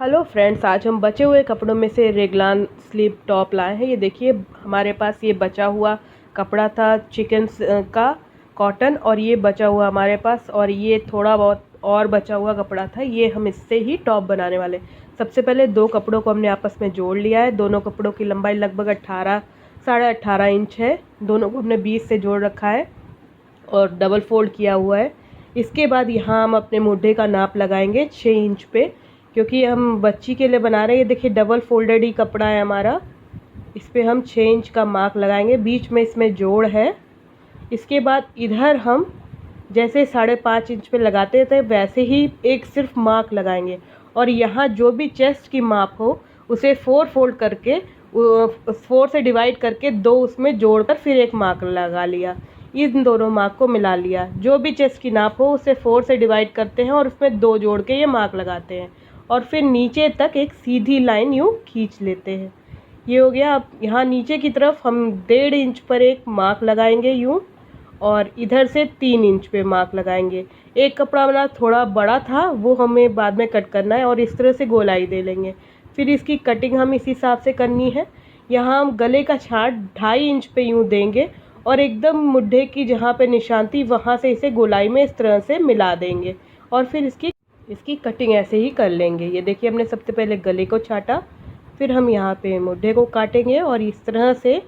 Hello friends, आज हम बचे हुए कपड़ों में से रेगलान स्लीप टॉप लाए हैं। ये देखिए, हमारे पास ये बचा हुआ कपड़ा था चिकन का कॉटन, और ये बचा हुआ हमारे पास, और ये थोड़ा बहुत और बचा हुआ कपड़ा था। ये हम इससे ही टॉप बनाने वाले। सबसे पहले दो कपड़ों को हमने आपस में जोड़ लिया है। दोनों कपड़ों की लंबाई लगभग 18 इंच है। दोनों को हमने 20 से जोड़ रखा है और डबल फोल्ड किया हुआ है। इसके बाद यहाँ हम अपने मोढे का नाप लगाएंगे 6 इंच पे, क्योंकि हम बच्ची के लिए बना रहे हैं। ये देखिए, डबल फोल्डेड ही कपड़ा है हमारा। इस पे हम 6 इंच का मार्क लगाएंगे। बीच में इसमें जोड़ है। इसके बाद इधर हम जैसे 5.5 इंच पे लगाते थे वैसे ही एक सिर्फ मार्क लगाएंगे, और यहाँ जो भी चेस्ट की माप हो उसे 4 फोल्ड करके 4 से डिवाइड करके 2 उसमें जोड़कर फिर एक मार्क लगा लिया। इन दोनों मार्क को मिला लिया। जो भी चेस्ट की नाप हो उसे 4 से डिवाइड करते हैं और उसमें 2 जोड़ के ये मार्क लगाते हैं, और फिर नीचे तक एक सीधी लाइन यूँ खींच लेते हैं। ये हो गया। अब यहाँ नीचे की तरफ हम 1.5 इंच पर एक मार्क लगाएंगे यूँ, और इधर से 3 इंच पे मार्क लगाएंगे। एक कपड़ा हमारा थोड़ा बड़ा था, वो हमें बाद में कट करना है, और इस तरह से गोलाई दे लेंगे। फिर इसकी कटिंग हम इस हिसाब से करनी है। यहाँ हम गले का छाट 2.5 इंच पे यूँ देंगे, और एकदम मुड्ढे की जहाँ पे निशान थी वहाँ से इसे गोलाई में इस तरह से मिला देंगे, और फिर इसकी कटिंग ऐसे ही कर लेंगे। ये देखिए, हमने सबसे पहले गले को छाटा, फिर हम यहाँ पे मुड्ढे को काटेंगे, और इस तरह से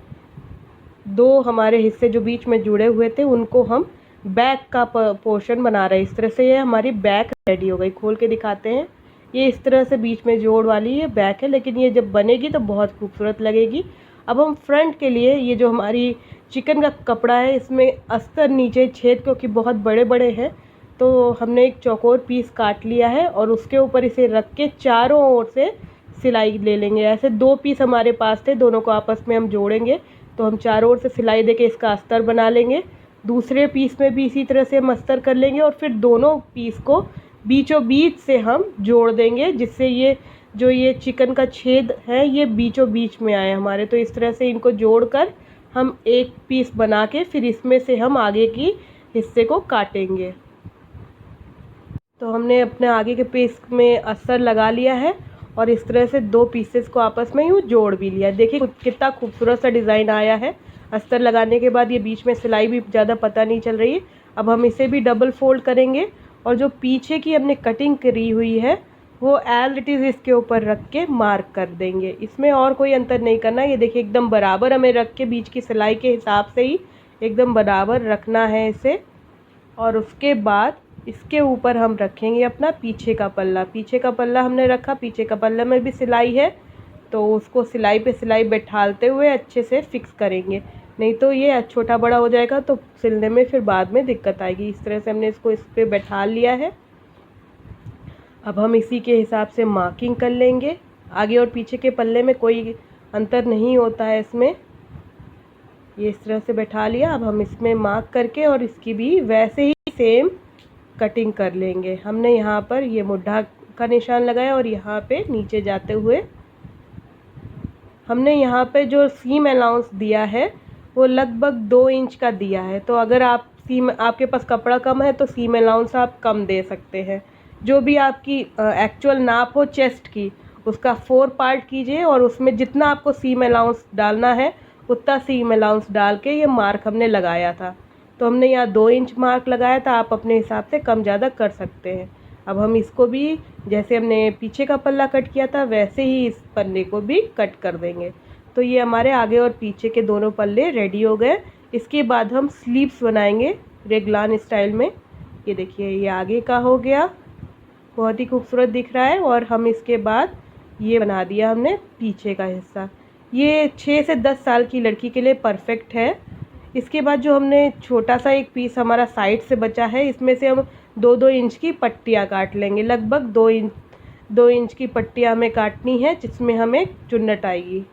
2 हमारे हिस्से जो बीच में जुड़े हुए थे उनको हम बैक का पोर्शन बना रहे हैं। इस तरह से ये हमारी बैक रेडी हो गई। खोल के दिखाते हैं। ये इस तरह से बीच में जोड़ वाली ये बैक है, लेकिन ये जब बनेगी तो बहुत खूबसूरत लगेगी। अब हम फ्रंट के लिए, ये जो हमारी चिकन का कपड़ा है, इसमें अस्तर नीचे छेद क्योंकि बहुत बड़े बड़े हैं, तो हमने एक चौकोर पीस काट लिया है, और उसके ऊपर इसे रख के चारों ओर से सिलाई ले लेंगे। ऐसे 2 पीस हमारे पास थे, दोनों को आपस में हम जोड़ेंगे, तो हम चारों ओर से सिलाई देके इसका अस्तर बना लेंगे। दूसरे पीस में भी इसी तरह से हम अस्तर कर लेंगे, और फिर दोनों पीस को बीचों बीच से हम जोड़ देंगे, जिससे ये चिकन का छेद है ये बीचों बीच में आए हमारे। तो इस तरह से इनको जोड़कर हम एक पीस बना के फिर इसमें से हम आगे की हिस्से को काटेंगे। तो हमने अपने आगे के पीस में अस्तर लगा लिया है, और इस तरह से 2 पीसेस को आपस में यूँ जोड़ भी लिया। देखिए कितना खूबसूरत सा डिज़ाइन आया है। अस्तर लगाने के बाद ये बीच में सिलाई भी ज़्यादा पता नहीं चल रही है। अब हम इसे भी डबल फोल्ड करेंगे, और जो पीछे की हमने कटिंग करी हुई है वो एज इट इज़ इसके ऊपर रख के मार्क कर देंगे। इसमें और कोई अंतर नहीं करना। ये देखिए, एकदम बराबर हमें रख के बीच की सिलाई के हिसाब से ही एकदम बराबर रखना है इसे। और उसके बाद इसके ऊपर हम रखेंगे अपना पीछे का पल्ला। पीछे का पल्ला हमने रखा, पीछे का पल्ला में भी सिलाई है, तो उसको सिलाई पे सिलाई बैठालते हुए अच्छे से फिक्स करेंगे, नहीं तो ये छोटा बड़ा हो जाएगा तो सिलने में फिर बाद में दिक्कत आएगी। इस तरह से हमने इसको इस पर बैठा लिया है। अब हम इसी के हिसाब से मार्किंग कर लेंगे। आगे और पीछे के पल्ले में कोई अंतर नहीं होता है इसमें। ये इस तरह से बैठा लिया। अब हम इसमें मार्क करके और इसकी भी वैसे ही सेम कटिंग कर लेंगे। हमने यहाँ पर ये मुड्ढा का निशान लगाया, और यहाँ पे नीचे जाते हुए हमने यहाँ पे जो सीम अलाउंस दिया है वो लगभग 2 इंच का दिया है। तो अगर आपके पास कपड़ा कम है तो सीम अलाउंस आप कम दे सकते हैं। जो भी आपकी एक्चुअल नाप हो चेस्ट की, उसका 4 पार्ट कीजिए, और उसमें जितना आपको सीम अलाउंस डालना है उतना सीम अलाउंस डाल के ये मार्क हमने लगाया था। तो हमने यहाँ 2 इंच मार्क लगाया था, आप अपने हिसाब से कम ज़्यादा कर सकते हैं। अब हम इसको भी जैसे हमने पीछे का पल्ला कट किया था वैसे ही इस पल्ले को भी कट कर देंगे। तो ये हमारे आगे और पीछे के दोनों पल्ले रेडी हो गए। इसके बाद हम स्लीव्स बनाएंगे रेगलान स्टाइल में। ये देखिए, ये आगे का हो गया, बहुत ही खूबसूरत दिख रहा है। और हम इसके बाद ये बना दिया हमने पीछे का हिस्सा। ये 6 से 10 साल की लड़की के लिए परफेक्ट है। इसके बाद जो हमने छोटा सा एक पीस हमारा साइड से बचा है, इसमें से हम 2-2 इंच की पट्टियाँ काट लेंगे। लगभग 2 इंच की पट्टियाँ हमें काटनी है, जिसमें हमें चुन्नट आएगी।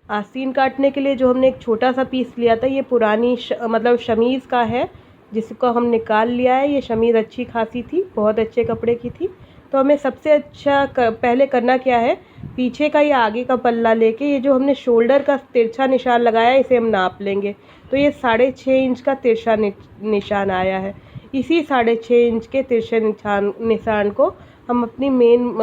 आस्तीन काटने के लिए जो हमने एक छोटा सा पीस लिया था, ये पुरानी मतलब शमीज़ का है, जिसको हम निकाल लिया है। ये शमीज़ अच्छी खासी थी, बहुत अच्छे कपड़े की थी। तो हमें सबसे अच्छा पहले करना क्या है, पीछे का या आगे का पल्ला लेके ये जो हमने शोल्डर का तिरछा निशान लगाया है इसे हम नाप लेंगे। तो ये 6.5 इंच का तिरछा निशान आया है। इसी 6.5 इंच के तिरछे निशान को हम अपनी मेन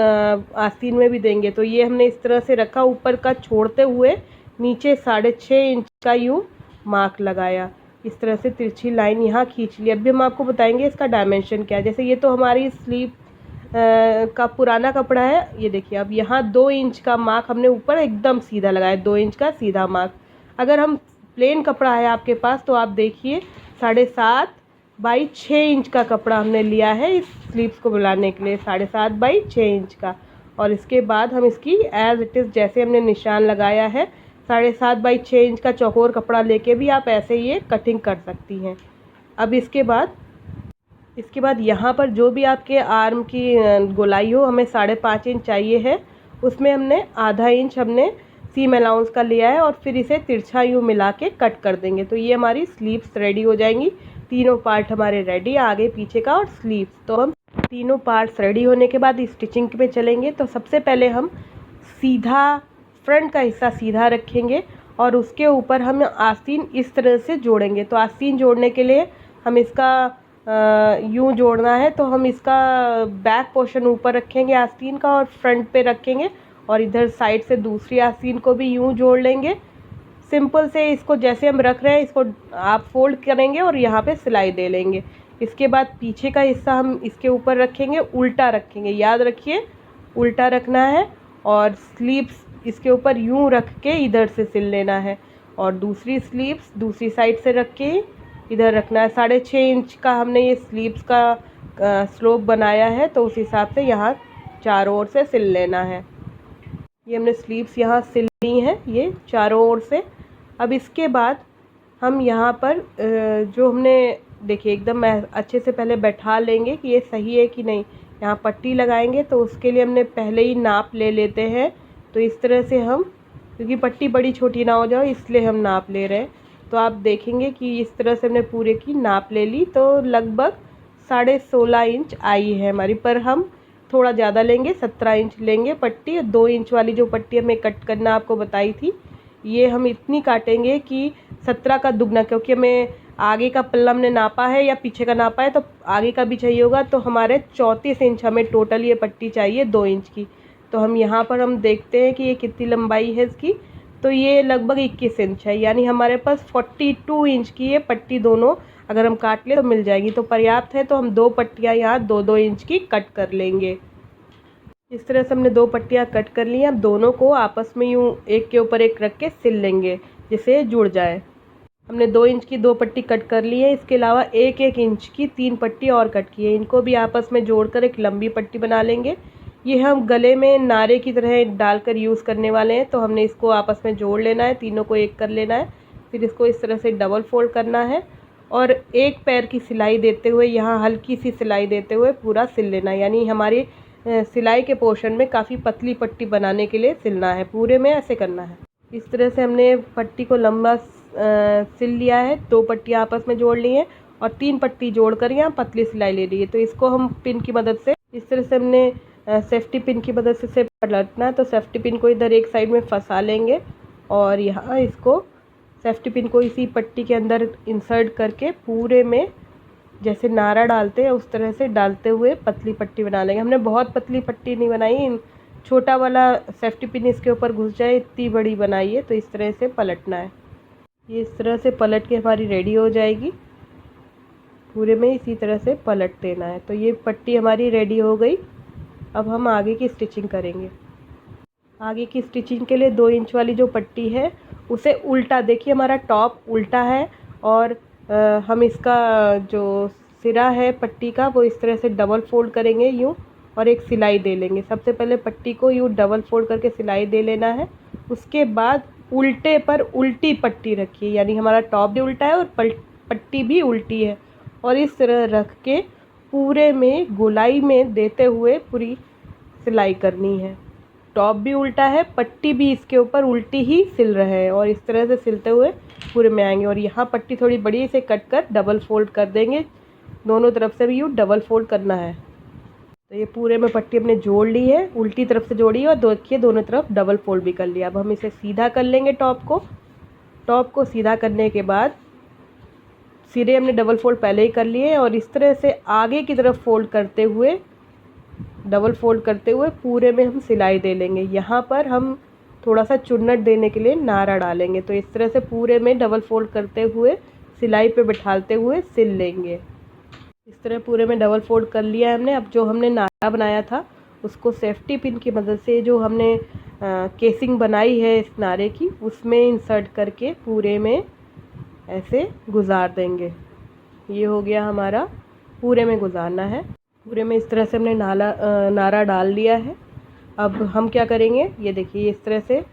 आस्तीन में भी देंगे। तो ये हमने इस तरह से रखा, ऊपर का छोड़ते हुए नीचे 6.5 इंच का यूँ मार्क लगाया, इस तरह से तिरछी लाइन यहाँ खींच ली। अभी हम आपको बताएंगे इसका डायमेंशन क्या है। जैसे ये तो हमारी स्लीव का पुराना कपड़ा है, ये देखिए अब यहाँ 2 इंच का मार्क हमने ऊपर एकदम सीधा लगाया, 2 इंच का सीधा मार्क। अगर हम प्लेन कपड़ा है आपके पास तो आप देखिए 7.5 बाई 6 इंच का कपड़ा हमने लिया है इस स्लीव्स को बुलाने के लिए, 7.5 बाई 6 इंच का। और इसके बाद हम इसकी एज इट इज़ जैसे हमने निशान लगाया है 7.5 बाई 6 इंच का चौकोर कपड़ा लेके भी आप ऐसे ये कटिंग कर सकती हैं। अब इसके बाद यहाँ पर जो भी आपके आर्म की गोलाई हो, हमें 5.5 इंच चाहिए है, उसमें हमने आधा इंच हमने सीम अलाउंस का लिया है और फिर इसे तिरछा यूँ मिला के कट कर देंगे। तो ये हमारी स्लीव्स रेडी हो जाएंगी। तीनों पार्ट हमारे रेडी, आगे पीछे का और स्लीव्स। तो हम तीनों पार्ट्स रेडी होने के बाद स्टिचिंग पे चलेंगे। तो सबसे पहले हम सीधा फ्रंट का हिस्सा सीधा रखेंगे और उसके ऊपर हम आस्तीन इस तरह से जोड़ेंगे। तो आस्तीन जोड़ने के लिए हम इसका यूँ जोड़ना है, तो हम इसका बैक पोर्शन ऊपर रखेंगे आस्तीन का और फ्रंट पे रखेंगे और इधर साइड से दूसरी आस्तीन को भी यूँ जोड़ लेंगे। सिंपल से इसको जैसे हम रख रहे हैं इसको आप फोल्ड करेंगे और यहाँ पे सिलाई दे लेंगे। इसके बाद पीछे का हिस्सा हम इसके ऊपर रखेंगे, उल्टा रखेंगे, याद रखिए उल्टा रखना है और स्लीव्स इसके ऊपर यूँ रख के इधर से सिल लेना है और दूसरी स्लीव्स दूसरी साइड से रख के इधर रखना है। 6.5 इंच का हमने ये स्लीव्स का स्लोप बनाया है, तो उस हिसाब से यहाँ चारों ओर से सिल लेना है। ये हमने स्लीव्स यहाँ सिल ली हैं ये चारों ओर से। अब इसके बाद हम यहाँ पर जो हमने देखिए एकदम अच्छे से पहले बैठा लेंगे कि ये सही है कि नहीं। यहाँ पट्टी लगाएंगे तो उसके लिए हमने पहले ही नाप ले लेते हैं। तो इस तरह से हम, क्योंकि पट्टी बड़ी छोटी ना हो जाए इसलिए हम नाप ले रहे हैं। तो आप देखेंगे कि इस तरह से हमने पूरे की नाप ले ली, तो लगभग 16.5 इंच आई है हमारी। पर हम थोड़ा ज़्यादा लेंगे, 17 इंच लेंगे पट्टी। 2 इंच वाली जो पट्टी हमें कट करना आपको बताई थी, ये हम इतनी काटेंगे कि 17 का दुगना, क्योंकि हमें आगे का पल्ला हमने नापा है या पीछे का नापा है तो आगे का भी चाहिए होगा। तो हमारे 34 इंच हमें टोटल ये पट्टी चाहिए 2 इंच की। तो हम यहाँ पर हम देखते हैं कि ये कितनी लंबाई है इसकी, तो ये लगभग 21 इंच है, यानी हमारे पास 42 इंच की ये पट्टी दोनों अगर हम काट ले तो मिल जाएगी। तो पर्याप्त है। तो हम 2 पट्टियाँ यहाँ 2-2 इंच की कट कर लेंगे। इस तरह से हमने 2 पट्टियाँ कट कर ली हैं। अब दोनों को आपस में यूँ एक के ऊपर एक रख के सिल लेंगे जिससे जुड़ जाए। हमने 2 इंच की 2 पट्टी कट कर ली है। इसके अलावा 1-1 इंच की 3 पट्टी और कट की है। इनको भी आपस में जोड़कर एक लंबी पट्टी बना लेंगे। ये हम गले में नारे की तरह डालकर यूज़ करने वाले हैं, तो हमने इसको आपस में जोड़ लेना है, तीनों को एक कर लेना है। फिर इसको इस तरह से डबल फोल्ड करना है और एक पैर की सिलाई देते हुए, यहाँ हल्की सी सिलाई देते हुए पूरा सिल लेना है। यानी हमारी सिलाई के पोर्शन में काफ़ी पतली पट्टी बनाने के लिए सिलना है, पूरे में ऐसे करना है। इस तरह से हमने पट्टी को लंबा सिल लिया है। 2 पट्टियाँ आपस में जोड़ ली हैं और 3 पट्टी जोड़कर यहाँ पतली सिलाई ले ली है। तो इसको हम पिन की मदद से इस तरह से हमने सेफ्टी पिन की मदद से पलटना है। तो सेफ्टी पिन को इधर एक साइड में फंसा लेंगे और यहाँ इसको सेफ्टी पिन को इसी पट्टी के अंदर इंसर्ट करके पूरे में जैसे नारा डालते हैं उस तरह से डालते हुए पतली पट्टी बना लेंगे। हमने बहुत पतली पट्टी नहीं बनाई, छोटा वाला सेफ्टी पिन इसके ऊपर घुस जाए इतनी बड़ी बनाई है। तो इस तरह से पलटना है। ये इस तरह से पलट के हमारी रेडी हो जाएगी। पूरे में इसी तरह से पलट देना है। तो ये पट्टी हमारी रेडी हो गई। अब हम आगे की स्टिचिंग करेंगे। आगे की स्टिचिंग के लिए 2 इंच वाली जो पट्टी है उसे उल्टा, देखिए हमारा टॉप उल्टा है और हम इसका जो सिरा है पट्टी का वो इस तरह से डबल फोल्ड करेंगे यूँ और एक सिलाई दे लेंगे। सबसे पहले पट्टी को यूँ डबल फोल्ड करके सिलाई दे लेना है। उसके बाद उल्टे पर उल्टी पट्टी रखिए, यानी हमारा टॉप भी उल्टा है और पट्टी भी उल्टी है, और इस तरह रख के पूरे में गोलाई में देते हुए पूरी सिलाई करनी है। टॉप भी उल्टा है, पट्टी भी इसके ऊपर उल्टी ही सिल रहे हैं और इस तरह से सिलते हुए पूरे में आएंगे। और यहाँ पट्टी थोड़ी बड़ी, इसे कट कर डबल फोल्ड कर देंगे। दोनों तरफ से भी यूँ डबल फोल्ड करना है। तो ये पूरे में पट्टी हमने जोड़ ली है, उल्टी तरफ से जोड़ी है और देखिए दोनों तरफ डबल फोल्ड भी कर लिया। अब हम इसे सीधा कर लेंगे। टॉप को सीधा करने के बाद सिरे हमने डबल फोल्ड पहले ही कर लिए और इस तरह से आगे की तरफ फोल्ड करते हुए डबल फोल्ड करते हुए पूरे में हम सिलाई दे लेंगे। यहाँ पर हम थोड़ा सा चुन्नट देने के लिए नारा डालेंगे। तो इस तरह से पूरे में डबल फोल्ड करते हुए सिलाई पे बिठाते हुए सिल लेंगे। इस तरह पूरे में डबल फोल्ड कर लिया है हमने। अब जो हमने नारा बनाया था उसको सेफ्टी पिन की मदद से जो हमने केसिंग बनाई है इस नारे की, उसमें इंसर्ट करके पूरे में ऐसे गुजार देंगे। ये हो गया हमारा, पूरे में गुजारना है। पूरे में इस तरह से हमने नारा डाल लिया है। अब हम क्या करेंगे, ये देखिए इस तरह से,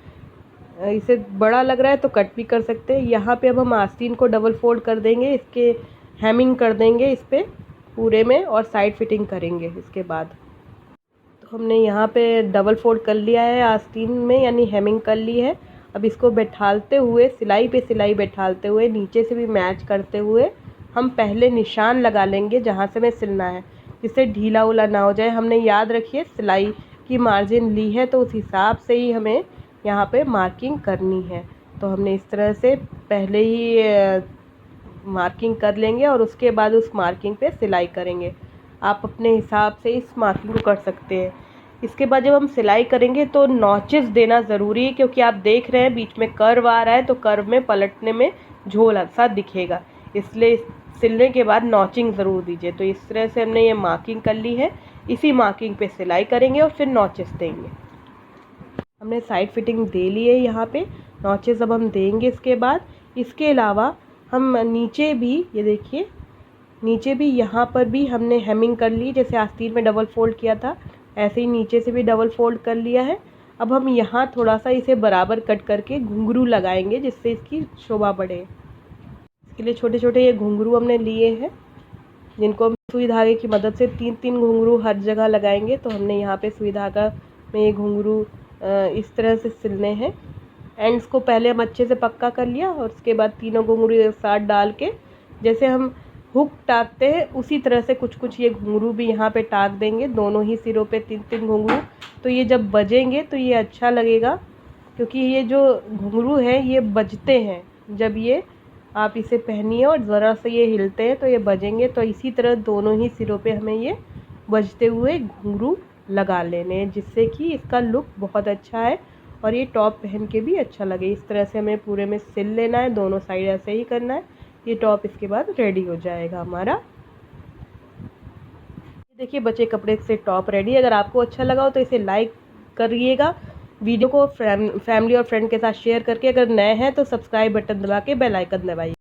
इसे बड़ा लग रहा है तो कट भी कर सकते हैं। यहाँ पे अब हम आस्तीन को डबल फोल्ड कर देंगे, इसके हेमिंग कर देंगे इस पे पूरे में, और साइड फिटिंग करेंगे इसके बाद। तो हमने यहाँ पे डबल फोल्ड कर लिया है आस्तीन में, यानी हेमिंग कर ली है। अब इसको बैठालते हुए, सिलाई पे सिलाई बैठालते हुए, नीचे से भी मैच करते हुए हम पहले निशान लगा लेंगे जहाँ से हमें सिलना है, जिससे ढीला उला ना हो जाए। हमने याद रखिए सिलाई की मार्जिन ली है तो उस हिसाब से ही हमें यहाँ पे मार्किंग करनी है। तो हमने इस तरह से पहले ही मार्किंग कर लेंगे और उसके बाद उस मार्किंग पे सिलाई करेंगे। आप अपने हिसाब से इस मार्किंग को कर सकते हैं। इसके बाद जब हम सिलाई करेंगे तो नॉचेस देना ज़रूरी है, क्योंकि आप देख रहे हैं बीच में कर्व आ रहा है, तो कर्व में पलटने में झोल सा दिखेगा, इसलिए सिलने के बाद नॉचिंग ज़रूर दीजिए। तो इस तरह से हमने ये मार्किंग कर ली है, इसी मार्किंग पे सिलाई करेंगे और फिर नॉचेस देंगे। हमने साइड फिटिंग दे ली है, यहाँ पे नॉचेस अब हम देंगे इसके बाद। इसके अलावा हम नीचे भी, ये देखिए नीचे भी यहाँ पर भी हमने हेमिंग कर ली, जैसे आस्तीन में डबल फोल्ड किया था ऐसे ही नीचे से भी डबल फोल्ड कर लिया है। अब हम यहाँ थोड़ा सा इसे बराबर कट करके घुंघरू लगाएंगे, जिससे इसकी शोभा बढ़े। इसके लिए छोटे छोटे ये घुंघरू हमने लिए हैं, जिनको हम सुई धागे की मदद से 3-3 घुंघरू हर जगह लगाएंगे। तो हमने यहाँ पे सुई धागा में ये घुंघरू इस तरह से सिलने हैं। एंड्स को पहले हम अच्छे से पक्का कर लिया और उसके बाद तीनों घुंघरू एक साथ डाल के, जैसे हम हुक टाकते हैं उसी तरह से कुछ कुछ ये घुंघरू भी यहाँ पे टाक देंगे, दोनों ही सिरों पे 3-3 घुंघरू। तो ये जब बजेंगे तो ये अच्छा लगेगा, क्योंकि ये जो घुंघरू है ये बजते हैं। जब ये आप इसे पहनिए और ज़रा से ये हिलते हैं तो ये बजेंगे। तो इसी तरह दोनों ही सिरों पे हमें ये बजते हुए घुंघरू लगा लेने हैं, जिससे कि इसका लुक बहुत अच्छा है और ये टॉप पहन के भी अच्छा लगे। इस तरह से हमें पूरे में सिल लेना है, दोनों साइड ऐसे ही करना है। ये टॉप इसके बाद रेडी हो जाएगा हमारा। देखिए बच्चे कपड़े से टॉप रेडी। अगर आपको अच्छा लगा हो तो इसे लाइक करिएगा, वीडियो को फैमिली और फ्रेंड के साथ शेयर करके, अगर नए हैं तो सब्सक्राइब बटन दबा के बेल आइकन दबाइए।